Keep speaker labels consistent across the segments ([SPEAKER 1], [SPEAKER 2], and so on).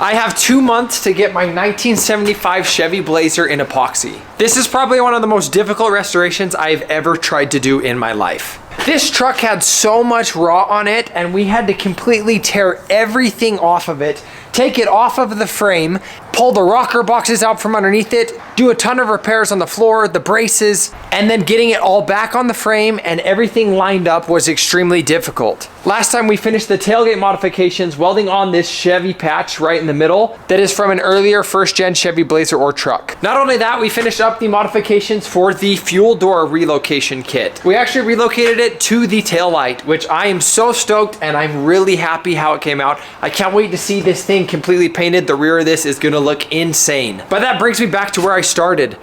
[SPEAKER 1] I have 2 months to get my 1975 Chevy Blazer in epoxy. This is probably one of the most difficult restorations I've ever tried to do in my life. This truck had so much raw on it, and we had to completely tear everything off of it, take it off of the frame, pull the rocker boxes out from underneath it, do a ton of repairs on the floor, the braces, and then getting it all back on the frame and everything lined up was extremely difficult. Last time we finished the tailgate modifications, welding on this Chevy patch right in the middle that is from an earlier first gen Chevy Blazer or truck. Not only that, we finished up the modifications for the fuel door relocation kit. We actually relocated it to the tail light, which I am so stoked, and I'm really happy how it came out. I can't wait to see this thing completely painted. The rear of this is gonna look insane. But that brings me back to where I started.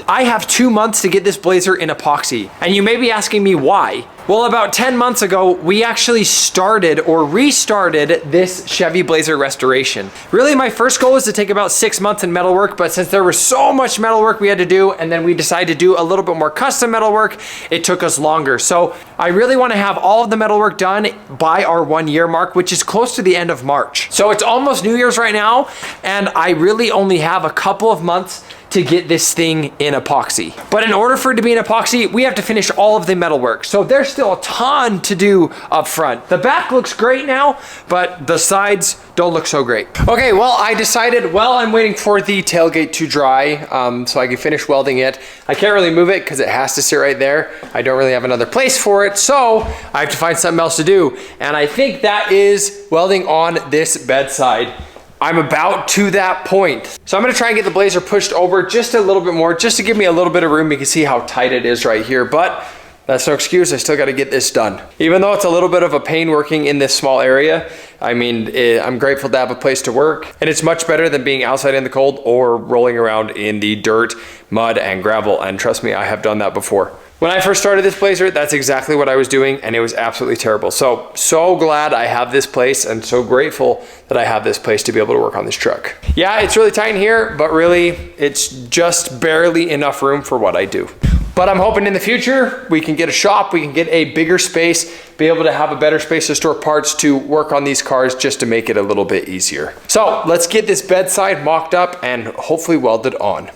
[SPEAKER 1] I have 2 months to get this Blazer in epoxy. And you may be asking me why. Well, about 10 months ago, we actually started or restarted this Chevy Blazer Restoration. Really, my first goal was to take about 6 months in metalwork, but since there was so much metalwork we had to do, and then we decided to do a little bit more custom metalwork, it took us longer. So I really want to have all of the metalwork done by our 1 year mark, which is close to the end of March. So it's almost New Year's right now, and I really only have a couple of months to get this thing in epoxy. But in order for it to be in epoxy, we have to finish all of the metalwork. So there's still a ton to do up front. The back looks great now, but the sides don't look so great. Okay, well, I decided, I'm waiting for the tailgate to dry so I can finish welding it. I can't really move it because it has to sit right there. I don't really have another place for it, so I have to find something else to do. And I think that is welding on this bedside. I'm about to that point. So I'm gonna try and get the Blazer pushed over just a little bit more, just to give me a little bit of room. You can see how tight it is right here, but that's no excuse. I still gotta get this done. Even though it's a little bit of a pain working in this small area, I mean, I'm grateful to have a place to work, and it's much better than being outside in the cold or rolling around in the dirt, mud, and gravel. And trust me, I have done that before. When I first started this Blazer, that's exactly what I was doing, and it was absolutely terrible. So glad I have this place, and so grateful that I have this place to be able to work on this truck. Yeah, it's really tight in here, but really, it's just barely enough room for what I do. But I'm hoping in the future, we can get a shop, we can get a bigger space, be able to have a better space to store parts to work on these cars just to make it a little bit easier. So let's get this bedside mocked up and hopefully welded on.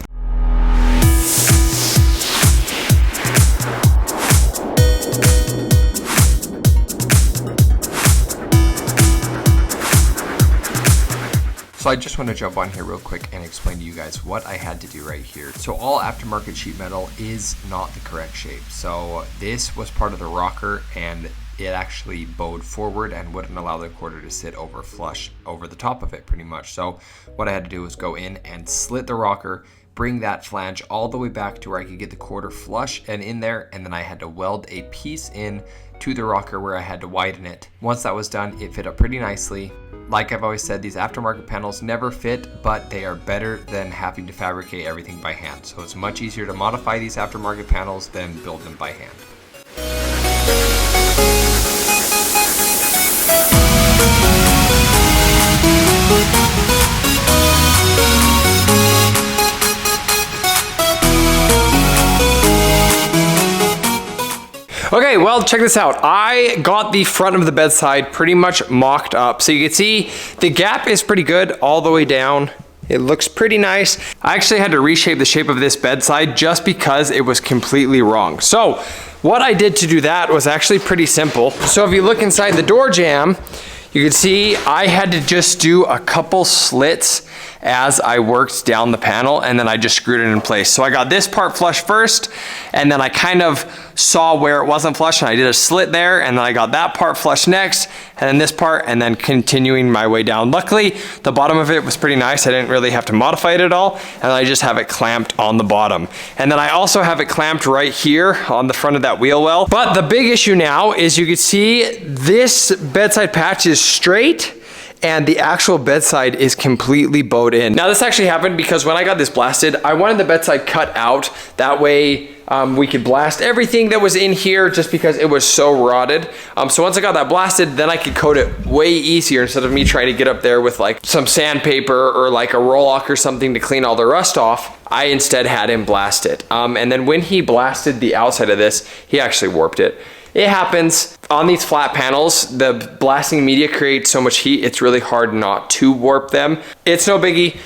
[SPEAKER 1] So I just want to jump on here real quick and explain to you guys what I had to do right here. So all aftermarket sheet metal is not the correct shape. So this was part of the rocker, and it actually bowed forward and wouldn't allow the quarter to sit over flush over the top of it pretty much. So what I had to do was go in and slit the rocker, bring that flange all the way back to where I could get the quarter flush and in there, and then I had to weld a piece in to the rocker where I had to widen it. Once that was done, it fit up pretty nicely. Like I've always said, these aftermarket panels never fit, but they are better than having to fabricate everything by hand. So it's much easier to modify these aftermarket panels than build them by hand. Okay, well, check this out. I got the front of the bedside pretty much mocked up. So you can see the gap is pretty good all the way down. It looks pretty nice. I actually had to reshape the shape of this bedside just because it was completely wrong. So what I did to do that was actually pretty simple. So if you look inside the door jamb, you can see I had to just do a couple slits as I worked down the panel, and then I just screwed it in place. So I got this part flush first, and then I kind of saw where it wasn't flush, and I did a slit there, and then I got that part flush next, and then this part, and then continuing my way down. Luckily, the bottom of it was pretty nice. I didn't really have to modify it at all, and I just have it clamped on the bottom. And then I also have it clamped right here on the front of that wheel well. But the big issue now is you can see this bedside patch is straight, and the actual bedside is completely bowed in. Now this actually happened because when I got this blasted, I wanted the bedside cut out. That way we could blast everything that was in here just because it was so rotted. So once I got that blasted, then I could coat it way easier instead of me trying to get up there with like some sandpaper or like a Roll-Lock or something to clean all the rust off. I instead had him blast it. And then when he blasted the outside of this, he actually warped it. It happens. on these flat panels, the blasting media creates so much heat, it's really hard not to warp them. It's no biggie.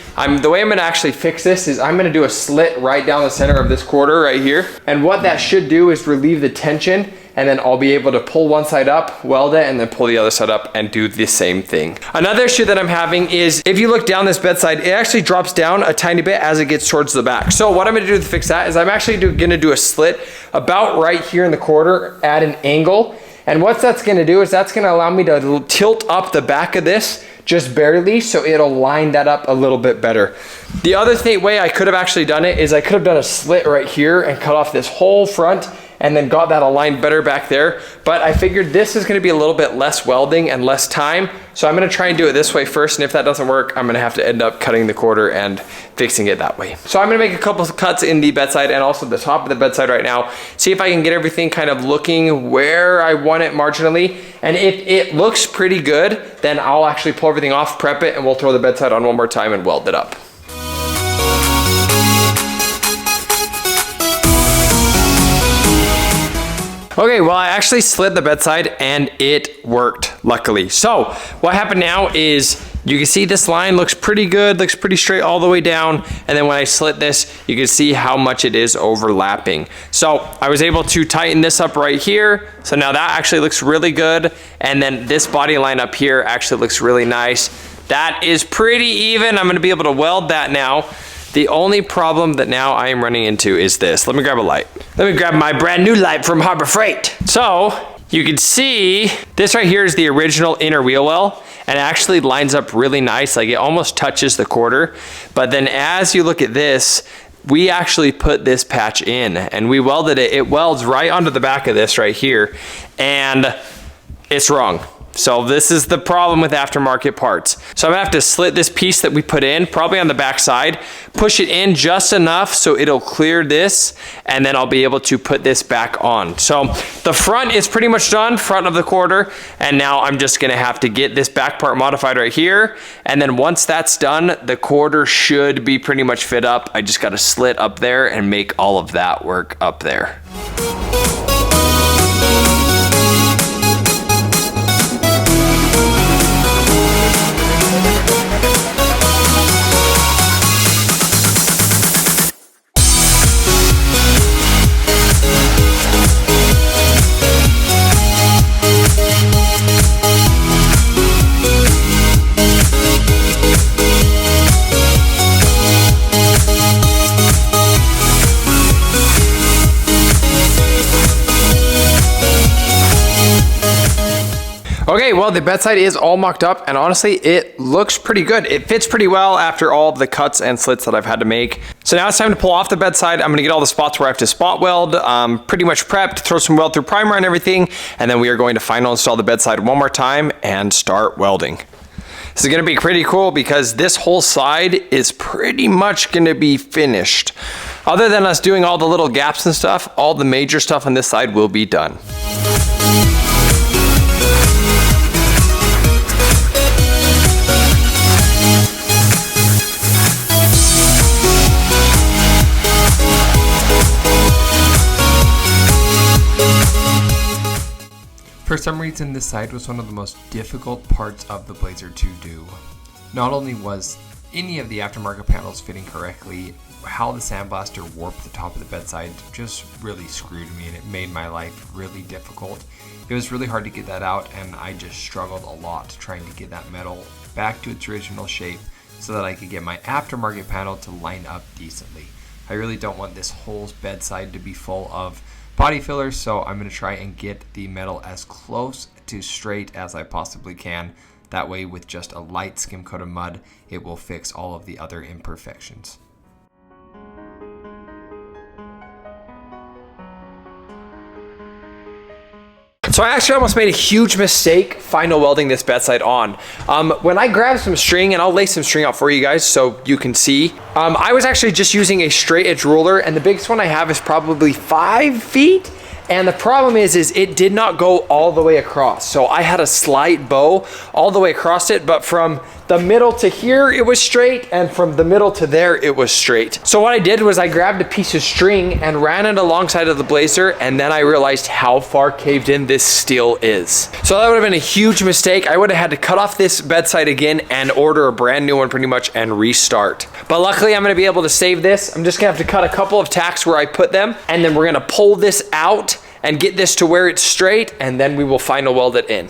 [SPEAKER 1] The way I'm gonna actually fix this is I'm gonna do a slit right down the center of this quarter right here. And what that should do is relieve the tension, and then I'll be able to pull one side up, weld it, and then pull the other side up and do the same thing. Another issue that I'm having is if you look down this bedside, it actually drops down a tiny bit as it gets towards the back. So what I'm gonna do to fix that is I'm actually gonna do a slit about right here in the quarter at an angle. And what that's gonna do is that's gonna allow me to tilt up the back of this just barely, so it'll line that up a little bit better. The other way I could have actually done it is I could have done a slit right here and cut off this whole front and then got that aligned better back there. But I figured this is gonna be a little bit less welding and less time. So I'm gonna try and do it this way first. And if that doesn't work, I'm gonna have to end up cutting the quarter and fixing it that way. So I'm gonna make a couple of cuts in the bedside and also the top of the bedside right now. See if I can get everything kind of looking where I want it marginally. And if it looks pretty good, then I'll actually pull everything off, prep it, and we'll throw the bedside on one more time and weld it up. Okay, well, I actually slid the bedside and it worked, luckily. So what happened now is you can see this line looks pretty good, looks pretty straight all the way down. And then when I slit this, you can see how much it is overlapping. So I was able to tighten this up right here. So now that actually looks really good. And then this body line up here actually looks really nice. That is pretty even. I'm gonna be able to weld that now. The only problem that now I am running into is this. Let me grab a light. Let me grab my brand new light from Harbor Freight. So you can see this right here is the original inner wheel well, and it actually lines up really nice. Like it almost touches the quarter. But then as you look at this, we actually put this patch in and we welded it. It welds right onto the back of this right here, and it's wrong. So this is the problem with aftermarket parts. So I'm gonna have to slit this piece that we put in, probably on the back side, push it in just enough so it'll clear this, and then I'll be able to put this back on. So the front is pretty much done, front of the quarter, and now I'm just gonna have to get this back part modified right here, and then once that's done, the quarter should be pretty much fit up. I just gotta slit up there and make all of that work up there. Okay, well, the bedside is all mocked up, and honestly, it looks pretty good. It fits pretty well after all of the cuts and slits that I've had to make. So now it's time to pull off the bedside. I'm gonna get all the spots where I have to spot weld, pretty much prepped, throw some weld through primer and everything, and then we are going to final install the bedside one more time and start welding. This is gonna be pretty cool because this whole side is pretty much gonna be finished. Other than us doing all the little gaps and stuff, all the major stuff on this side will be done. For some reason, this side was one of the most difficult parts of the Blazer to do. Not only was any of the aftermarket panels fitting correctly, how the sandblaster warped the top of the bedside just really screwed me, and it made my life really difficult. It was really hard to get that out, and I just struggled a lot trying to get that metal back to its original shape so that I could get my aftermarket panel to line up decently. I really don't want this whole bedside to be full of body fillers, so I'm going to try and get the metal as close to straight as I possibly can. That way, with just a light skim coat of mud, it will fix all of the other imperfections. So I actually almost made a huge mistake final welding this bedside on. When I grabbed some string, and I'll lay some string out for you guys so you can see, I was actually just using a straight edge ruler, and the biggest one I have is probably 5 feet. And the problem is it did not go all the way across. So I had a slight bow all the way across it, but from the middle to here, it was straight, and from the middle to there, it was straight. So what I did was I grabbed a piece of string and ran it alongside of the Blazer, and then I realized how far caved in this steel is. So that would have been a huge mistake. I would have had to cut off this bedside again and order a brand new one pretty much and restart. But luckily I'm gonna be able to save this. I'm just gonna have to cut a couple of tacks where I put them, and then we're gonna pull this out and get this to where it's straight, and then we will final weld it in.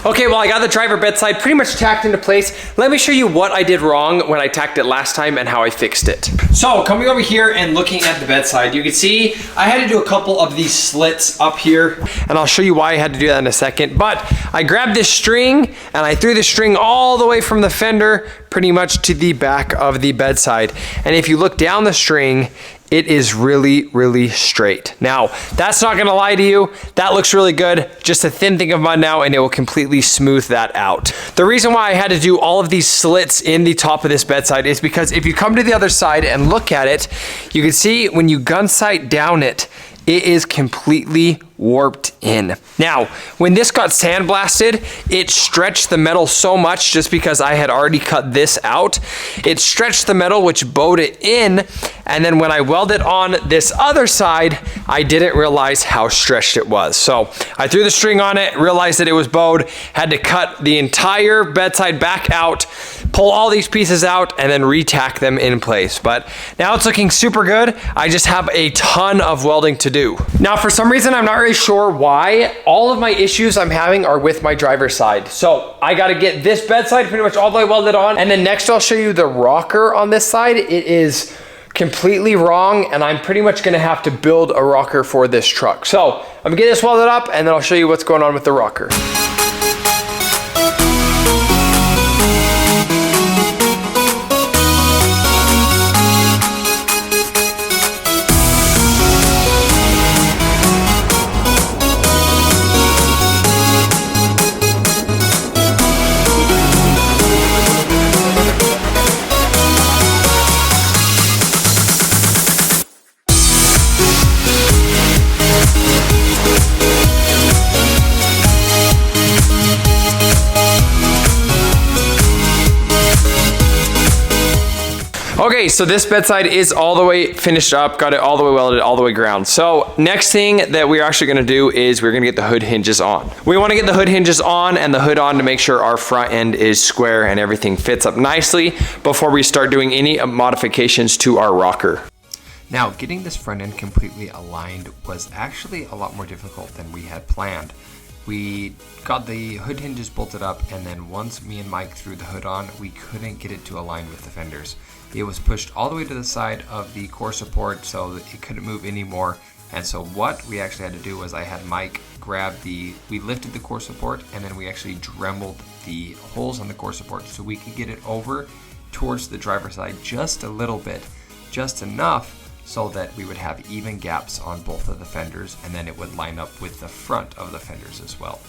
[SPEAKER 1] Okay, well, I got the driver bedside pretty much tacked into place. Let me show you what I did wrong when I tacked it last time and how I fixed it. So coming over here and looking at the bedside, you can see I had to do a couple of these slits up here, and I'll show you why I had to do that in a second. But I grabbed this string and I threw the string all the way from the fender pretty much to the back of the bedside. And if you look down the string, it is really, really straight. Now, that's not gonna lie to you. That looks really good. Just a thin thing of mud now, and it will completely smooth that out. The reason why I had to do all of these slits in the top of this bedside is because if you come to the other side and look at it, you can see when you gun sight down it, it is completely warped in. Now, when this got sandblasted, it stretched the metal so much just because I had already cut this out. It stretched the metal, which bowed it in, and then when I welded on this other side, I didn't realize how stretched it was. So I threw the string on it, realized that it was bowed, had to cut the entire bedside back out, pull all these pieces out, and then re-tack them in place. But now it's looking super good. I just have a ton of welding to do. Now, for some reason, I'm not really sure why. All of my issues I'm having are with my driver's side. So I got to get this bedside pretty much all the way welded on. And then next I'll show you the rocker on this side. It is completely wrong, and I'm pretty much going to have to build a rocker for this truck. So I'm gonna get this welded up, and then I'll show you what's going on with the rocker. Okay, so this bedside is all the way finished up, got it all the way welded, all the way ground. So next thing that we're actually gonna do is we're gonna get the hood hinges on. We wanna get the hood hinges on and the hood on to make sure our front end is square and everything fits up nicely before we start doing any modifications to our rocker. Now, getting this front end completely aligned was actually a lot more difficult than we had planned. We got the hood hinges bolted up, and then once me and Mike threw the hood on, we couldn't get it to align with the fenders. It was pushed all the way to the side of the core support so that it couldn't move anymore. And so what we actually had to do was I had Mike we lifted the core support, and then we actually dremeled the holes on the core support so we could get it over towards the driver's side just a little bit, just enough so that we would have even gaps on both of the fenders, and then it would line up with the front of the fenders as well.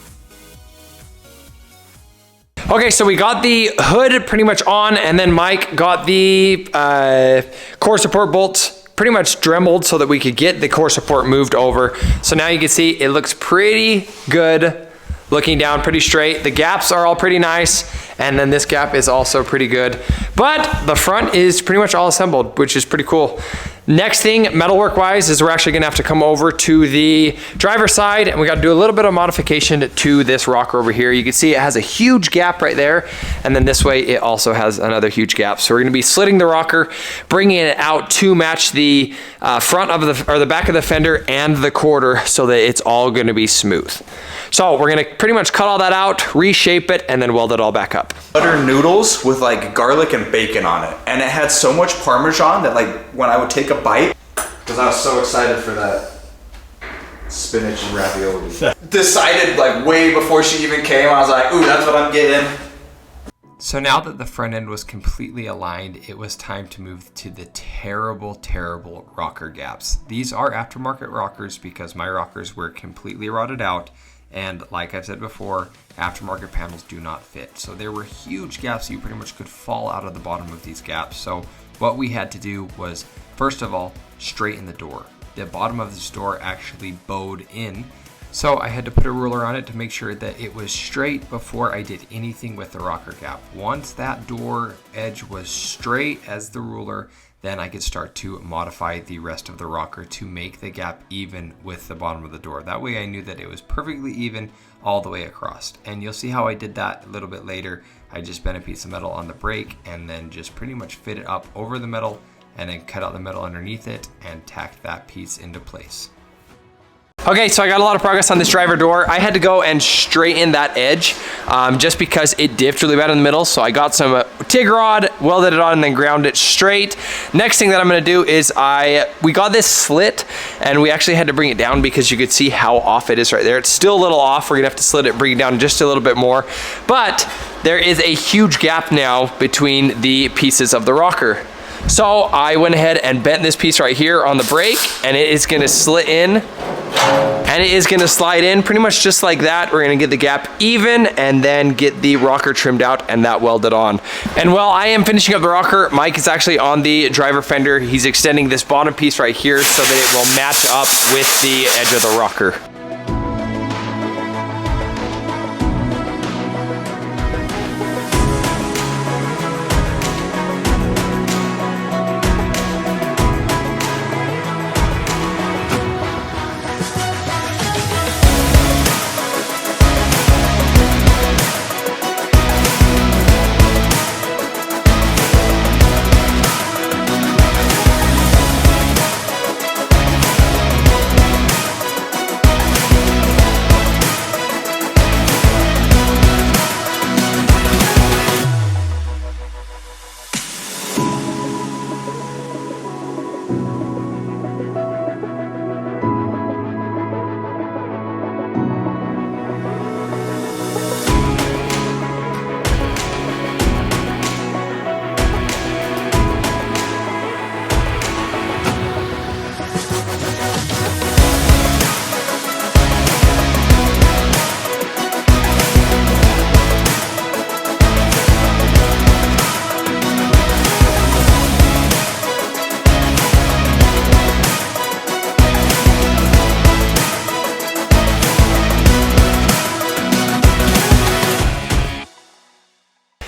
[SPEAKER 1] Okay, so we got the hood pretty much on, and then Mike got the core support bolts pretty much dremeled so that we could get the core support moved over. So now you can see it looks pretty good, looking down pretty straight. The gaps are all pretty nice, and then this gap is also pretty good. But the front is pretty much all assembled, which is pretty cool. Next thing, metalwork wise, is we're actually gonna have to come over to the driver's side, and we gotta do a little bit of modification to this rocker over here. You can see it has a huge gap right there, and then this way it also has another huge gap. So we're gonna be slitting the rocker, bringing it out to match the front of the back of the fender and the quarter so that it's all gonna be smooth. So we're gonna pretty much cut all that out, reshape it, and then weld it all back up.
[SPEAKER 2] Butter noodles with like garlic and bacon on it, and it had so much Parmesan that like when I would take a bite, because I was so excited for that spinach and ravioli. Decided like way before she even came, I was like, ooh, that's what I'm getting.
[SPEAKER 1] So now that the front end was completely aligned, it was time to move to the terrible rocker gaps. These are aftermarket rockers because my rockers were completely rotted out, and like I've said before, aftermarket panels do not fit. So there were huge gaps. You pretty much could fall out of the bottom of these gaps. So what we had to do was, first of all, straighten the door. The bottom of this door actually bowed in. So I had to put a ruler on it to make sure that it was straight before I did anything with the rocker gap. Once that door edge was straight as the ruler, then I could start to modify the rest of the rocker to make the gap even with the bottom of the door. That way I knew that it was perfectly even all the way across. And you'll see how I did that a little bit later. I just bent a piece of metal on the brake and then just pretty much fit it up over the metal and then cut out the metal underneath it and tacked that piece into place. Okay, so I got a lot of progress on this driver door. I had to go and straighten that edge just because it dipped really bad in the middle. So I got some TIG rod, welded it on, and then ground it straight. Next thing that I'm gonna do is we got this slit, and we actually had to bring it down because you could see how off it is right there. It's still a little off. We're gonna have to slit it, bring it down just a little bit more. But there is a huge gap now between the pieces of the rocker. So I went ahead and bent this piece right here on the brake, and it is gonna slit in. And it is gonna slide in pretty much just like that. We're gonna get the gap even and then get the rocker trimmed out and that welded on. And while I am finishing up the rocker, Mike is actually on the driver fender. He's extending this bottom piece right here so that it will match up with the edge of the rocker.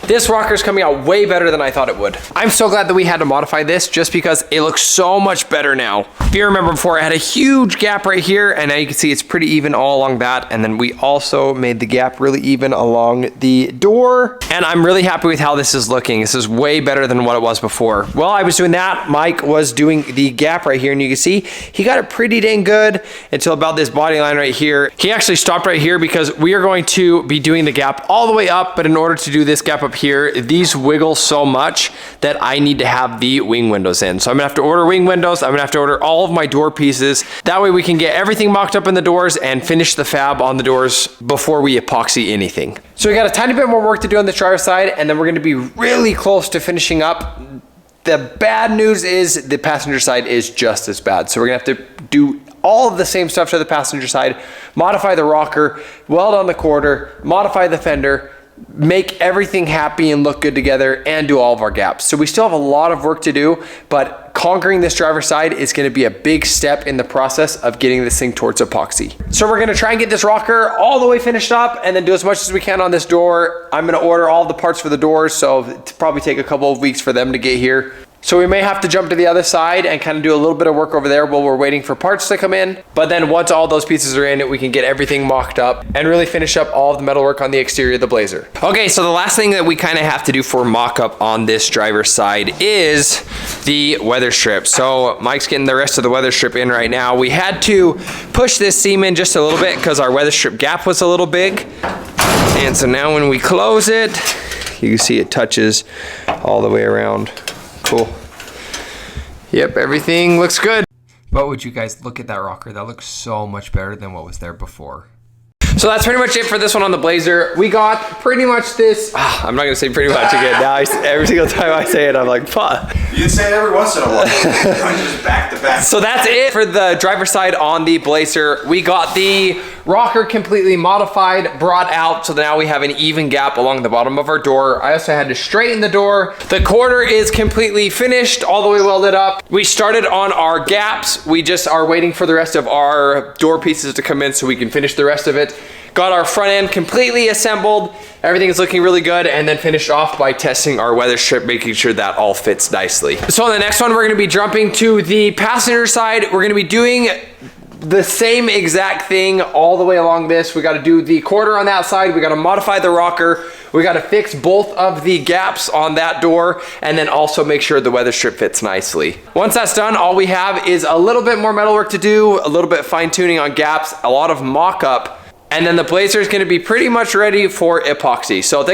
[SPEAKER 1] This rocker is coming out way better than I thought it would. I'm so glad that we had to modify this just because it looks so much better now. If you remember before, I had a huge gap right here, and now you can see it's pretty even all along that. And then we also made the gap really even along the door. And I'm really happy with how this is looking. This is way better than what it was before. While I was doing that, Mike was doing the gap right here, and you can see he got it pretty dang good until about this body line right here. He actually stopped right here because we are going to be doing the gap all the way up, but in order to do this gap up here, these wiggle so much that I need to have the wing windows in. So I'm gonna have to order wing windows. I'm gonna have to order all of my door pieces. That way we can get everything mocked up in the doors and finish the fab on the doors before we epoxy anything. So we got a tiny bit more work to do on the driver's side, and then we're gonna be really close to finishing up. The bad news is the passenger side is just as bad. So we're gonna have to do all of the same stuff to the passenger side, modify the rocker, weld on the quarter, modify the fender, make everything happy and look good together, and do all of our gaps. So we still have a lot of work to do, but conquering this driver's side is gonna be a big step in the process of getting this thing towards epoxy. So we're gonna try and get this rocker all the way finished up and then do as much as we can on this door. I'm gonna order all the parts for the doors, so it'll probably take a couple of weeks for them to get here. So we may have to jump to the other side and kind of do a little bit of work over there while we're waiting for parts to come in. But then once all those pieces are in, we can get everything mocked up and really finish up all of the metalwork on the exterior of the Blazer. Okay, so the last thing that we kind of have to do for mock-up on this driver's side is the weather strip. So Mike's getting the rest of the weather strip in right now. We had to push this seam in just a little bit because our weather strip gap was a little big. And so now when we close it, you can see it touches all the way around. Cool. Yep, everything looks good. But would you guys look at that rocker? That looks so much better than what was there before. So that's pretty much it for this one on the Blazer. We got pretty much this, I'm not gonna say pretty much again. Now every single time I say it, I'm like, fuck.
[SPEAKER 2] You can say it every once in a while. Just back to back.
[SPEAKER 1] So that's it for the driver's side on the Blazer. We got the rocker completely modified, brought out, so now we have an even gap along the bottom of our door. I also had to straighten the door. The quarter is completely finished, all the way welded up. We started on our gaps. We just are waiting for the rest of our door pieces to come in so we can finish the rest of it. Got our front end completely assembled. Everything is looking really good, and then finished off by testing our weather strip, making sure that all fits nicely. So on the next one, we're gonna be jumping to the passenger side. We're gonna be doing the same exact thing all the way along this. We gotta do the quarter on that side. We gotta modify the rocker. We gotta fix both of the gaps on that door, and then also make sure the weather strip fits nicely. Once that's done, all we have is a little bit more metalwork to do, a little bit fine tuning on gaps, a lot of mock-up, and then the Blazer is gonna be pretty much ready for epoxy. So thanks